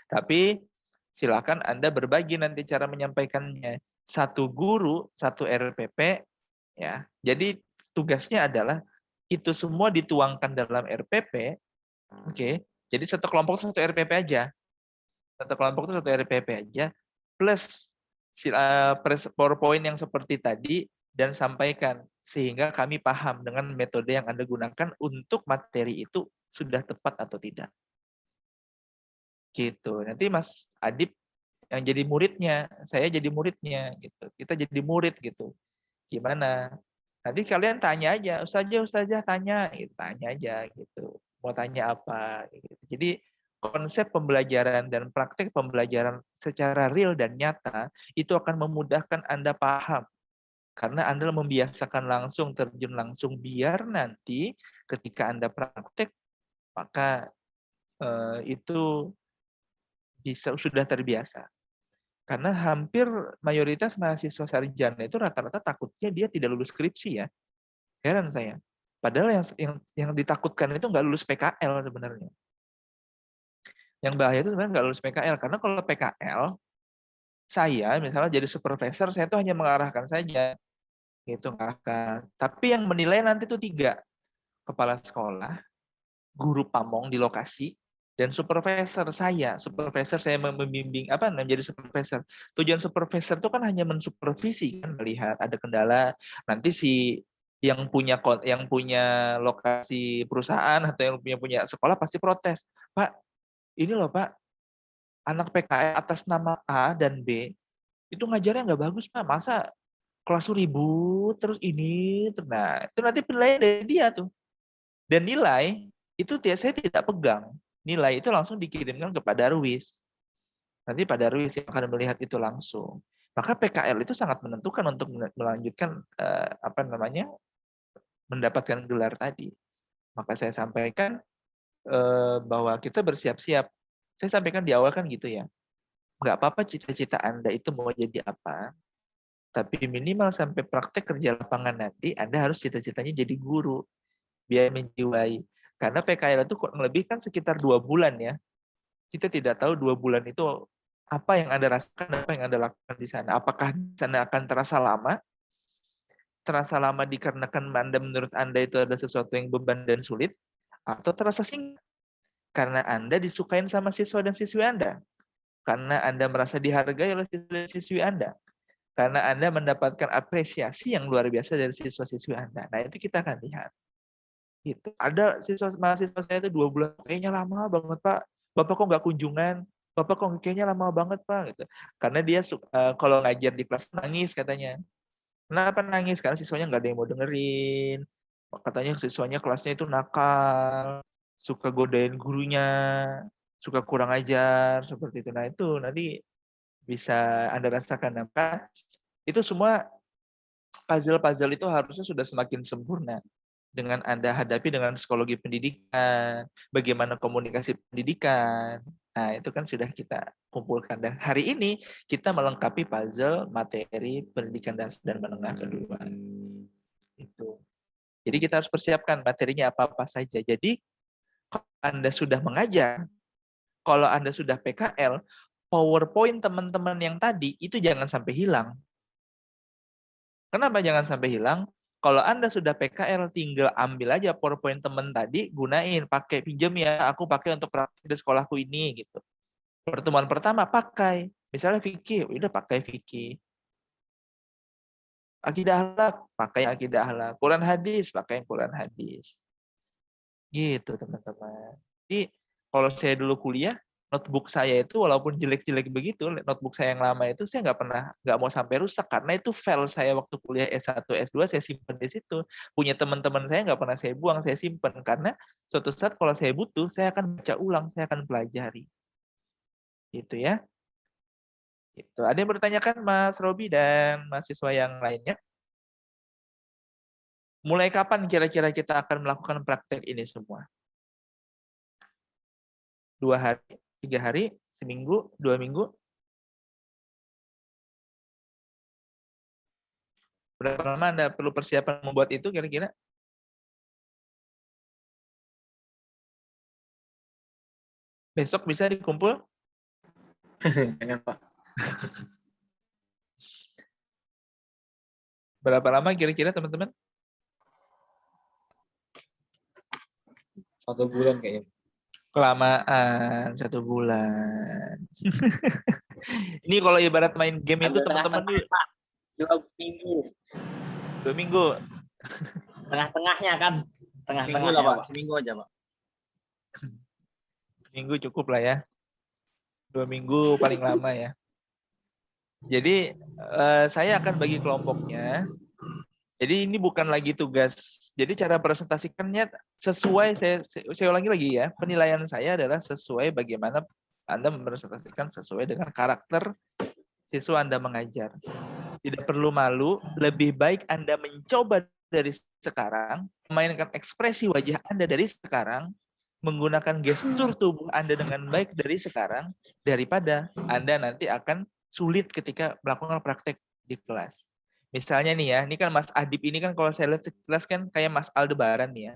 Tapi silakan Anda berbagi nanti cara menyampaikannya. 1 guru, 1 RPP, ya. Jadi tugasnya adalah itu semua dituangkan dalam RPP, oke. Jadi satu kelompok 1 RPP aja. Satu kelompok itu 1 RPP aja, plus PowerPoint yang seperti tadi dan sampaikan sehingga kami paham dengan metode yang Anda gunakan untuk materi itu sudah tepat atau tidak. Gitu. Nanti Mas Adip yang jadi muridnya, saya jadi muridnya gitu. Kita jadi murid gitu. Gimana? Nanti kalian tanya aja, ustazah tanya, gitu. Tanya aja gitu. Mau tanya apa gitu. Jadi konsep pembelajaran dan praktek pembelajaran secara real dan nyata itu akan memudahkan Anda paham Karena Anda membiasakan langsung, terjun langsung, biar nanti ketika Anda praktek, maka itu sudah terbiasa. Karena hampir mayoritas mahasiswa sarjana itu rata-rata takutnya dia tidak lulus skripsi ya. Heran saya. Padahal yang ditakutkan itu nggak lulus PKL sebenarnya. Yang bahaya itu sebenarnya nggak lulus PKL. Karena kalau PKL, saya misalnya jadi supervisor, saya tuh hanya mengarahkan saja. Gitu, mengarahkan. Tapi yang menilai nanti tuh 3. Kepala sekolah, guru pamong di lokasi, dan supervisor saya. Supervisor saya membimbing menjadi supervisor. Tujuan supervisor itu kan hanya mensupervisi, kan, melihat ada kendala, nanti si yang punya lokasi perusahaan atau yang punya sekolah pasti protes. Pak, ini loh Pak, anak PKL atas nama A dan B itu ngajarnya nggak bagus Pak. Masa kelas ribut terus ini, nah itu nanti penilaian dari dia tuh. Dan nilai itu saya tidak pegang. Nilai itu langsung dikirimkan kepada Darwis. Nanti Pak Darwis yang akan melihat itu langsung. Maka PKL itu sangat menentukan untuk melanjutkan mendapatkan gelar tadi. Maka saya sampaikan bahwa kita bersiap-siap. Saya sampaikan di awal kan gitu ya. Nggak apa-apa cita-cita Anda itu mau jadi apa, tapi minimal sampai praktek kerja lapangan nanti Anda harus cita-citanya jadi guru. Biar menjiwai. Karena PKL itu kurang lebih kan sekitar 2 bulan ya. Kita tidak tahu 2 bulan itu apa yang Anda rasakan, apa yang Anda lakukan di sana. Apakah di sana akan terasa lama? Terasa lama dikarenakan menurut Anda itu ada sesuatu yang beban dan sulit? Atau terasa singkat? Karena Anda disukain sama siswa dan siswi Anda. Karena Anda merasa dihargai oleh siswa dan siswi Anda. Karena Anda mendapatkan apresiasi yang luar biasa dari siswa-siswi Anda. Nah, itu kita akan lihat. Gitu. Ada mahasiswa saya itu 2 bulan, kayaknya lama banget Pak. Bapak kok nggak kunjungan? Bapak kok kayaknya lama banget Pak. Gitu. Karena dia kalau ngajar di kelas nangis katanya. Kenapa nangis? Karena siswanya nggak ada yang mau dengerin. Katanya siswanya kelasnya itu nakal, suka godain gurunya, suka kurang ajar, seperti itu. Nah itu nanti bisa Anda rasakan. Maka itu semua puzzle-puzzle itu harusnya sudah semakin sempurna. Dengan Anda hadapi dengan psikologi pendidikan, bagaimana komunikasi pendidikan. Nah, itu kan sudah kita kumpulkan. Dan hari ini kita melengkapi puzzle materi pendidikan dasar dan menengah kedua. Itu. Jadi kita harus persiapkan materinya apa-apa saja. Jadi kalau Anda sudah mengajar, kalau Anda sudah PKL, PowerPoint teman-teman yang tadi itu jangan sampai hilang. Kenapa jangan sampai hilang? Kalau Anda sudah PKL, tinggal ambil aja PowerPoint teman tadi, gunain, pakai, pinjam ya, aku pakai untuk praktik di sekolahku ini, gitu. Pertemuan pertama, pakai. Misalnya fikih, udah pakai fikih. Akidah akhlak, pakai akidah akhlak. Quran hadis, pakai Quran hadis. Gitu, teman-teman. Jadi, kalau saya dulu kuliah, notebook saya itu walaupun jelek-jelek begitu, notebook saya yang lama itu saya nggak mau sampai rusak karena itu file saya waktu kuliah S1, S2 saya simpan di situ. Punya teman-teman saya nggak pernah saya buang, saya simpan karena suatu saat kalau saya butuh, saya akan baca ulang, saya akan pelajari. Gitu ya. Gitu. Ada yang bertanyakan Mas Robi dan mahasiswa yang lainnya? Mulai kapan kira-kira kita akan melakukan praktek ini semua? 2 hari, 3 hari, seminggu, 2 minggu? Berapa lama Anda perlu persiapan membuat itu kira-kira? Besok bisa dikumpul? Jangan Pak. Berapa lama kira-kira teman-teman? 1 bulan kayaknya. Kelamaan 1 bulan. Ini kalau ibarat main game itu teman-teman nih. 2 minggu. 2 minggu. Tengah-tengahnya kan. Seminggu Tengah-tengahnya lah Pak, Pak. seminggu aja Pak. Minggu cukup lah ya. 2 minggu paling lama ya. Jadi saya akan bagi kelompoknya. Jadi ini bukan lagi tugas. Jadi cara presentasikannya sesuai, saya ulangi lagi ya. Penilaian saya adalah sesuai bagaimana Anda mempresentasikan sesuai dengan karakter siswa Anda mengajar. Tidak perlu malu, lebih baik Anda mencoba dari sekarang, memainkan ekspresi wajah Anda dari sekarang, menggunakan gestur tubuh Anda dengan baik dari sekarang, daripada Anda nanti akan sulit ketika melakukan praktek di kelas. Misalnya nih ya, ini kan Mas Adib ini kan kalau saya lihat sekilas kan kayak Mas Aldebaran nih ya.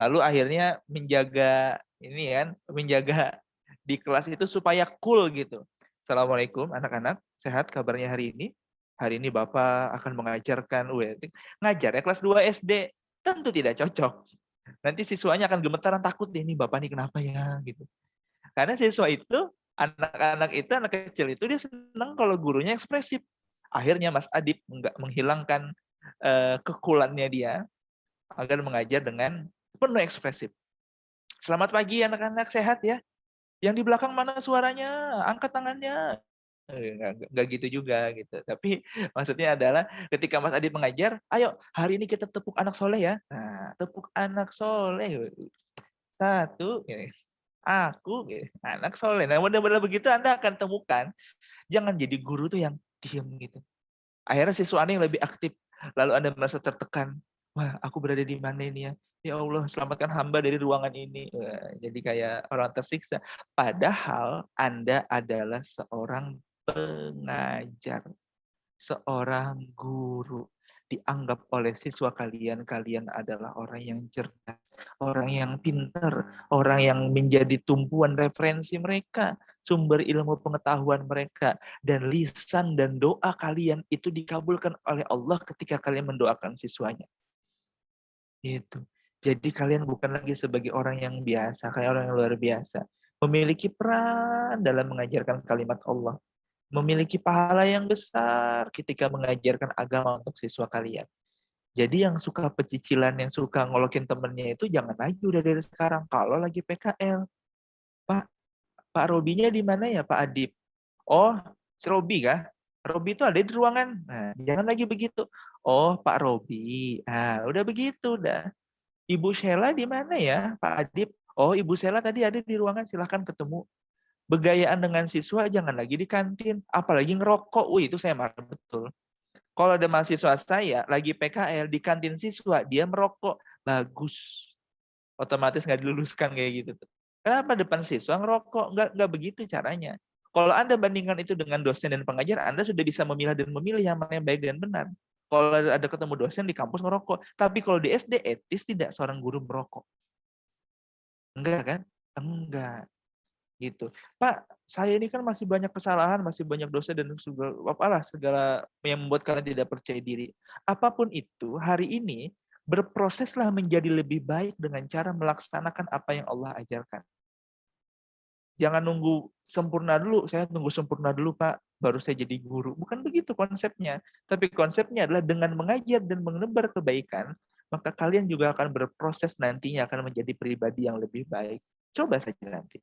Lalu akhirnya menjaga ini kan, menjaga di kelas itu supaya cool gitu. Assalamualaikum anak-anak, sehat kabarnya hari ini? Hari ini Bapak akan mengajarkan, ngajar ya kelas 2 SD, tentu tidak cocok. Nanti siswanya akan gemetaran takut deh, ini Bapak ini kenapa ya gitu. Karena siswa itu, anak-anak itu, anak kecil itu dia senang kalau gurunya ekspresif. Akhirnya Mas Adib menghilangkan kekulannya dia agar mengajar dengan penuh ekspresif. Selamat pagi anak-anak, sehat ya? Yang di belakang mana suaranya? Angkat tangannya. Nggak gitu juga gitu. Tapi maksudnya adalah ketika Mas Adib mengajar, ayo hari ini kita tepuk anak soleh ya. Nah, tepuk anak soleh. Satu, aku anak soleh. Nah, mudah-mudahan begitu Anda akan temukan. Jangan jadi guru tuh yang diem gitu. Akhirnya siswa Anda yang lebih aktif. Lalu Anda merasa tertekan. Wah, aku berada di mana ini ya? Ya Allah, selamatkan hamba dari ruangan ini. Jadi kayak orang tersiksa. Padahal Anda adalah seorang pengajar, seorang guru. Dianggap oleh siswa kalian adalah orang yang cerdas, orang yang pintar, orang yang menjadi tumpuan referensi mereka, sumber ilmu pengetahuan mereka, dan lisan dan doa kalian itu dikabulkan oleh Allah ketika kalian mendoakan siswanya. Itu. Jadi kalian bukan lagi sebagai orang yang biasa, kayak orang yang luar biasa. Memiliki peran dalam mengajarkan kalimat Allah. Memiliki pahala yang besar ketika mengajarkan agama untuk siswa kalian. Jadi yang suka pecicilan, yang suka ngolokin temennya itu jangan lagi udah dari sekarang. Kalau lagi PKL, Pak Robinya di mana ya Pak Adib? Oh, si Robi kah? Robi itu ada di ruangan. Nah, jangan lagi begitu. Oh, Pak Robi. Ah, udah begitu udah. Ibu Sheila di mana ya Pak Adib? Oh, Ibu Sheila tadi ada di ruangan, silahkan ketemu. Begayaan dengan siswa jangan lagi di kantin, apalagi ngerokok. Itu saya marah betul. Kalau ada mahasiswa saya lagi PKL di kantin siswa, dia merokok, bagus. Otomatis nggak diluluskan kayak gitu. Kenapa depan siswa ngerokok? Nggak begitu caranya. Kalau Anda bandingkan itu dengan dosen dan pengajar, Anda sudah bisa memilah dan memilih yang mana yang baik dan benar. Kalau ada ketemu dosen di kampus ngerokok, tapi kalau di SD etis tidak seorang guru merokok. Enggak kan? Enggak. Gitu. Pak, saya ini kan masih banyak kesalahan, masih banyak dosa dan segala yang membuat kalian tidak percaya diri. Apapun itu, hari ini berproseslah menjadi lebih baik dengan cara melaksanakan apa yang Allah ajarkan. Jangan nunggu sempurna dulu, saya tunggu sempurna dulu Pak, baru saya jadi guru. Bukan begitu konsepnya. Tapi konsepnya adalah dengan mengajar dan menebar kebaikan, maka kalian juga akan berproses nantinya akan menjadi pribadi yang lebih baik. Coba saja nanti.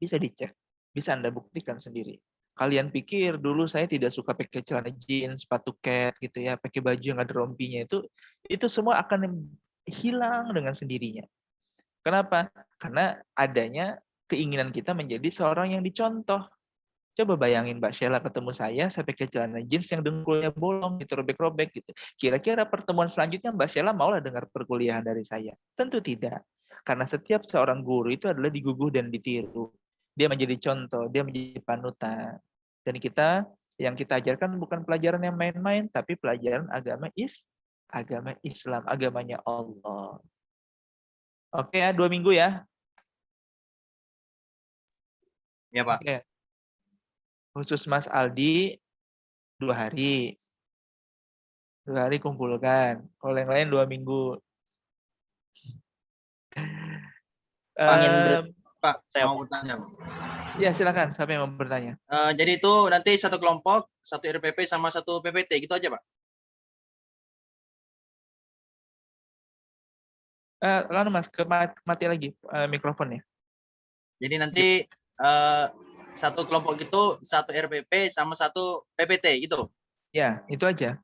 Bisa dicek, bisa Anda buktikan sendiri. Kalian pikir dulu saya tidak suka pakai celana jeans, sepatu cat gitu ya, pakai baju yang ada rompinya itu semua akan hilang dengan sendirinya. Kenapa? Karena adanya keinginan kita menjadi seorang yang dicontoh. Coba bayangin Mbak Sheila ketemu saya pakai celana jeans yang dengkulnya bolong, gitu, robek-robek gitu. Kira-kira pertemuan selanjutnya Mbak Sheila maulah dengar perkuliahan dari saya? Tentu tidak. Karena setiap seorang guru itu adalah diguguh dan ditiru. Dia menjadi contoh, dia menjadi panutan. Dan yang kita ajarkan bukan pelajaran yang main-main, tapi pelajaran agama Islam, agamanya Allah. Oke ya, 2 minggu ya. Ya Pak. Oke. Khusus Mas Aldi 2 hari. 2 hari kumpulkan. Kalau yang lain 2 minggu. Pak, Saya mau bertanya Pak. Ya silakan, siapa yang mau bertanya? Jadi itu nanti satu kelompok, satu RPP sama satu PPT, gitu aja Pak? Lalu Mas, mati lagi mikrofonnya. Jadi nanti satu kelompok itu satu RPP sama satu PPT gitu. Ya, itu aja.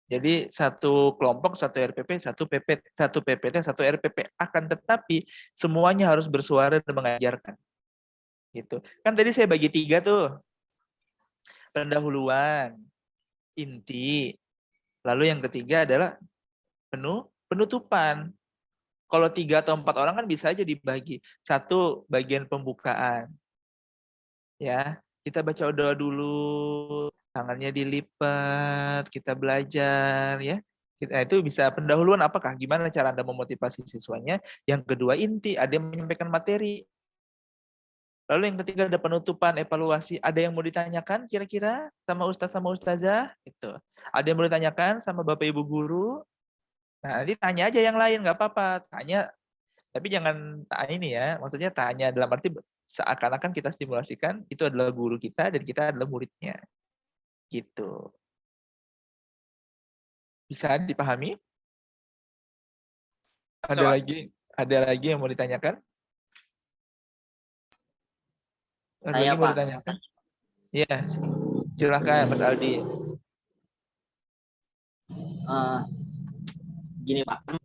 Jadi satu kelompok, satu RPP, satu PPT, satu RPP. Akan tetapi semuanya harus bersuara dan mengajarkan. Gitu. Kan tadi saya bagi 3 tuh. pendahuluan, inti. Lalu yang ketiga adalah penutupan. Kalau 3 atau 4 orang kan bisa aja dibagi. Satu bagian pembukaan. Ya, kita baca doa dulu, tangannya dilipat, kita belajar ya. Nah, itu bisa pendahuluan apakah gimana cara Anda memotivasi siswanya. Yang kedua inti, ada yang menyampaikan materi. Lalu yang ketiga ada penutupan, evaluasi. Ada yang mau ditanyakan kira-kira sama Ustadz sama Ustazah? Itu. Ada yang mau ditanyakan sama Bapak Ibu guru? Nah, nanti tanya aja yang lain, nggak apa-apa. Tanya, tapi jangan ini ya. Maksudnya tanya dalam arti seakan-akan kita simulasikan itu adalah guru kita dan kita adalah muridnya. Gitu. Bisa dipahami? Coba. Ada lagi yang mau ditanyakan? Ada Saya, lagi mau Pak. ditanyakan? Iya, silakan Mas Aldi. Gini Pak, kan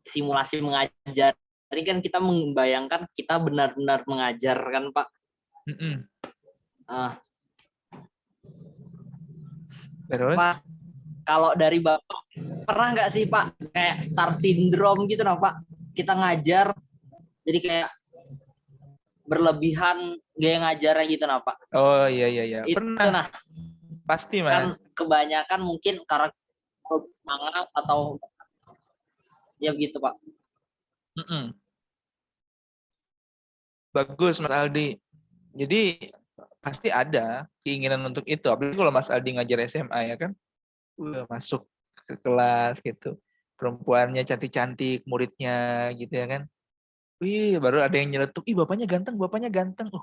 simulasi mengajar ini kan kita membayangkan kita benar-benar mengajar kan Pak. Terus? Pak, kalau dari Bapak pernah nggak sih Pak kayak star syndrome gitu nah Pak, kita ngajar jadi kayak berlebihan gaya ngajarnya gitu nah Pak. Oh iya. Itu Pernah. nah Pasti kan Mas. kebanyakan mungkin karena semangat atau ya gitu Pak. Bagus Mas Aldi. Jadi pasti ada keinginan untuk itu. Apalagi kalau Mas Aldi ngajar SMA ya kan, masuk ke kelas gitu. Perempuannya cantik-cantik, muridnya gitu ya kan. Wih, baru ada yang nyeletuk, ih bapaknya ganteng.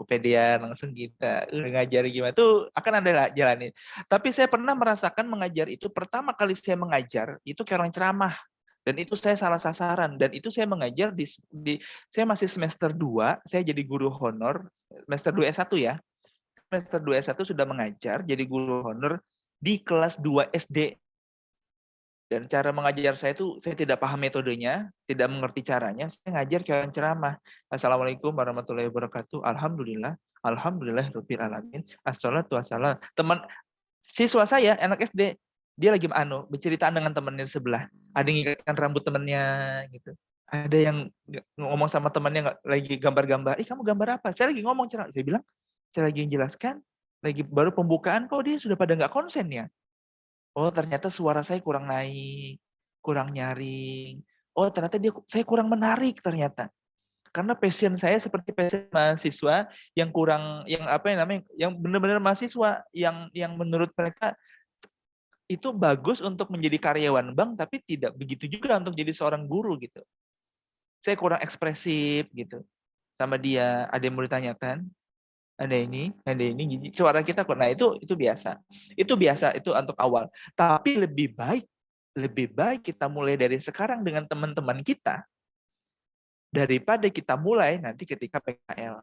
Pedean langsung kita ngajar gimana. Tuh akan ada jalannya. Tapi saya pernah merasakan mengajar itu, pertama kali saya mengajar, itu kayak orang ceramah. Dan itu saya salah sasaran. Dan itu saya mengajar saya masih semester 2, saya jadi guru honor, semester 2 S1 ya. Semester 2 S1 sudah mengajar, jadi guru honor di kelas 2 SD. Dan cara mengajar saya itu, saya tidak paham metodenya, tidak mengerti caranya, saya ngajar kayak orang ceramah. Assalamualaikum warahmatullahi wabarakatuh. Alhamdulillah. Alhamdulillahirabbil alamin. Assalatu wassalam. Teman siswa saya, anak SD, dia lagi bercerita dengan temannya di sebelah. Ada yang ngikatkan rambut temannya gitu. Ada yang ngomong sama temannya lagi gambar-gambar. Kamu gambar apa? Saya lagi ngomong ceramah. Saya bilang, saya lagi menjelaskan, lagi baru pembukaan, kok dia sudah pada nggak konsen ya? Oh, ternyata suara saya kurang naik, kurang nyaring. Oh, ternyata saya kurang menarik ternyata. Karena passion saya seperti passion mahasiswa yang kurang, yang benar-benar mahasiswa yang menurut mereka itu bagus untuk menjadi karyawan bank, tapi tidak begitu juga untuk jadi seorang guru gitu. Saya kurang ekspresif gitu sama dia. Ada yang mau ditanyakan? Ada ini, suara kita kok. Nah, itu biasa. Itu biasa, itu untuk awal. Tapi lebih baik kita mulai dari sekarang dengan teman-teman kita daripada kita mulai nanti ketika PKL.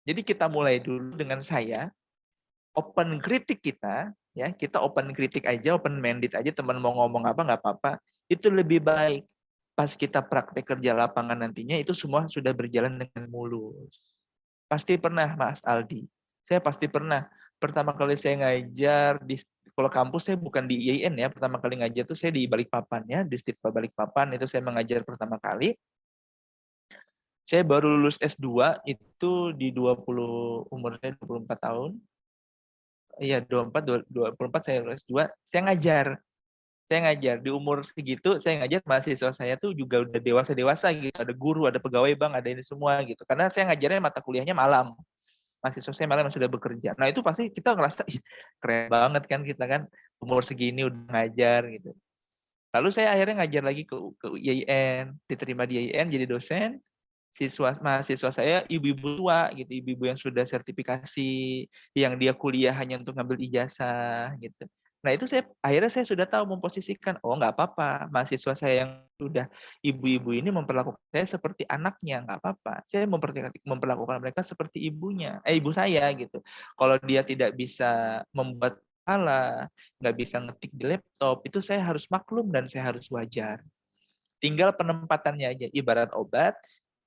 Jadi kita mulai dulu dengan saya, open kritik kita, ya, kita open kritik aja, open minded aja, teman mau ngomong apa nggak apa-apa. Itu lebih baik. Pas kita praktek kerja lapangan nantinya itu semua sudah berjalan dengan mulus. Pasti pernah, Mas Aldi. Saya pasti pernah. Pertama kali saya ngajar kalau kampus saya bukan di IAIN ya. Pertama kali ngajar itu saya di Balikpapan ya, di Stikpa Balikpapan itu saya mengajar pertama kali. Saya baru lulus S2 itu di umur saya 24 tahun. Iya, 24 saya lulus S2. Saya ngajar di umur segitu, saya ngajar mahasiswa saya tuh juga udah dewasa gitu, ada guru, ada pegawai bank, ada ini semua gitu. Karena saya ngajarnya mata kuliahnya malam, mahasiswa saya malam sudah bekerja. Nah itu pasti kita ngerasa keren banget kan kita kan umur segini udah ngajar gitu. Lalu saya akhirnya ngajar lagi ke IAIN, diterima di IAIN jadi dosen. Mahasiswa saya ibu-ibu tua gitu, ibu-ibu yang sudah sertifikasi, yang dia kuliah hanya untuk ngambil ijazah gitu. Nah itu akhirnya saya sudah tahu memposisikan, oh nggak apa-apa, mahasiswa saya yang sudah ibu-ibu ini memperlakukan saya seperti anaknya, nggak apa-apa. Saya memperlakukan mereka seperti ibu saya gitu. Kalau dia tidak bisa membuat salah, nggak bisa ngetik di laptop, itu saya harus maklum dan saya harus wajar. Tinggal penempatannya aja, ibarat obat,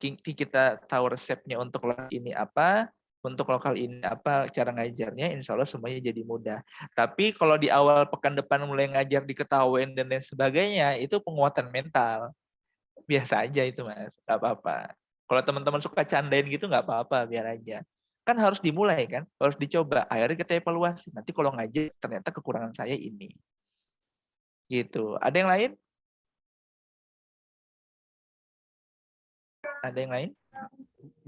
kita tahu resepnya untuk ini apa, untuk lokal ini apa cara ngajarnya, insya Allah semuanya jadi mudah. Tapi kalau di awal pekan depan mulai ngajar diketawain dan lain sebagainya, itu penguatan mental. Biasa aja itu Mas, nggak apa-apa. Kalau teman-teman suka candain gitu nggak apa-apa, biar aja. Kan harus dimulai kan, harus dicoba. Akhirnya kita evaluasi. Nanti kalau ngajar ternyata kekurangan saya ini. Gitu. Ada yang lain? Ada yang lain?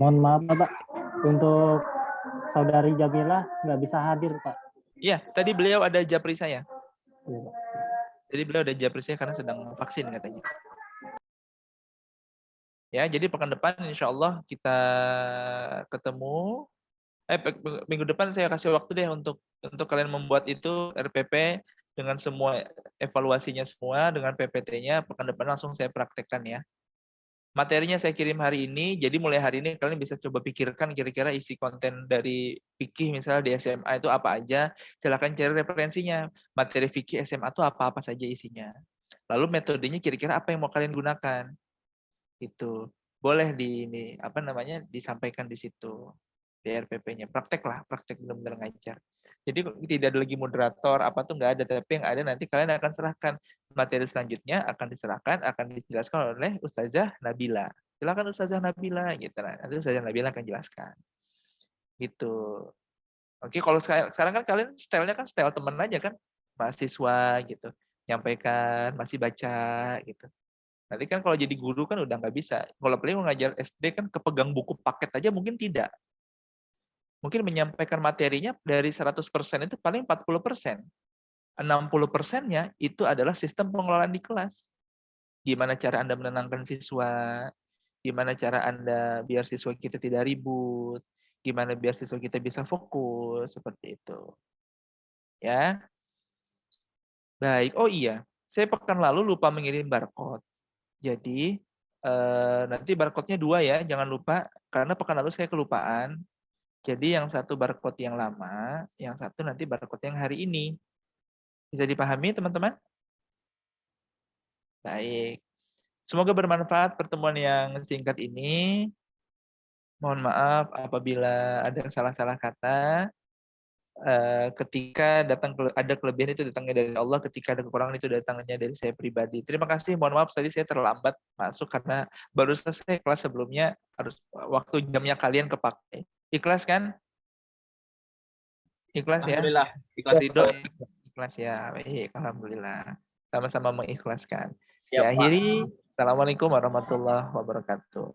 Mohon maaf Pak, untuk saudari Jamila nggak bisa hadir Pak. Iya, tadi beliau ada japri saya. Iya, Pak. Jadi beliau ada japri saya karena sedang vaksin katanya. Ya, jadi pekan depan insya Allah kita ketemu. Minggu depan saya kasih waktu deh untuk kalian membuat itu RPP dengan semua evaluasinya semua, dengan PPT-nya. Pekan depan langsung saya praktekkan ya. Materinya saya kirim hari ini, jadi mulai hari ini kalian bisa coba pikirkan kira-kira isi konten dari fikih misalnya di SMA itu apa aja. Silakan cari referensinya. Materi fikih SMA itu apa-apa saja isinya. Lalu metodenya kira-kira apa yang mau kalian gunakan. Itu boleh disampaikan di situ di RPP-nya. Praktek benar-benar ngajar. Jadi tidak ada lagi moderator apa tuh nggak ada, tapi yang ada nanti kalian akan serahkan materi selanjutnya akan dijelaskan oleh Ustazah Nabila. Silakan Ustazah Nabila gitu. Nanti Ustazah Nabila akan jelaskan. Gitu. Oke, kalau sekarang kan kalian stylenya kan style teman aja kan, mahasiswa gitu, nyampaikan, masih baca gitu. Nanti kan kalau jadi guru kan udah nggak bisa. Kalau apalagi mengajar SD kan kepegang buku paket aja mungkin tidak. Mungkin menyampaikan materinya dari 100% itu paling 40%. 60%-nya itu adalah sistem pengelolaan di kelas. Gimana cara Anda menenangkan siswa, gimana cara Anda biar siswa kita tidak ribut, gimana biar siswa kita bisa fokus, seperti itu. Ya. Baik, oh iya, saya pekan lalu lupa mengirim barcode. Jadi, nanti barcode-nya 2 ya, jangan lupa, karena pekan lalu saya kelupaan. Jadi yang satu barcode yang lama, yang satu nanti barcode yang hari ini. Bisa dipahami teman-teman? Baik. Semoga bermanfaat pertemuan yang singkat ini. Mohon maaf apabila ada salah-salah kata. Ketika ada kelebihan itu datangnya dari Allah, ketika ada kekurangan itu datangnya dari saya pribadi. Terima kasih, mohon maaf tadi saya terlambat masuk karena baru selesai kelas sebelumnya, harus waktu jamnya kalian kepakai. Ikhlas kan? Ikhlas ya? Alhamdulillah. Ikhlas. Ridho ya? Ikhlas ya, baik, alhamdulillah. Sama-sama mengikhlaskan. Siap, Pak. Diakhiri, Assalamualaikum warahmatullahi wabarakatuh.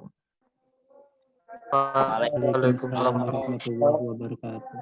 Waalaikumsalam warahmatullahi wabarakatuh.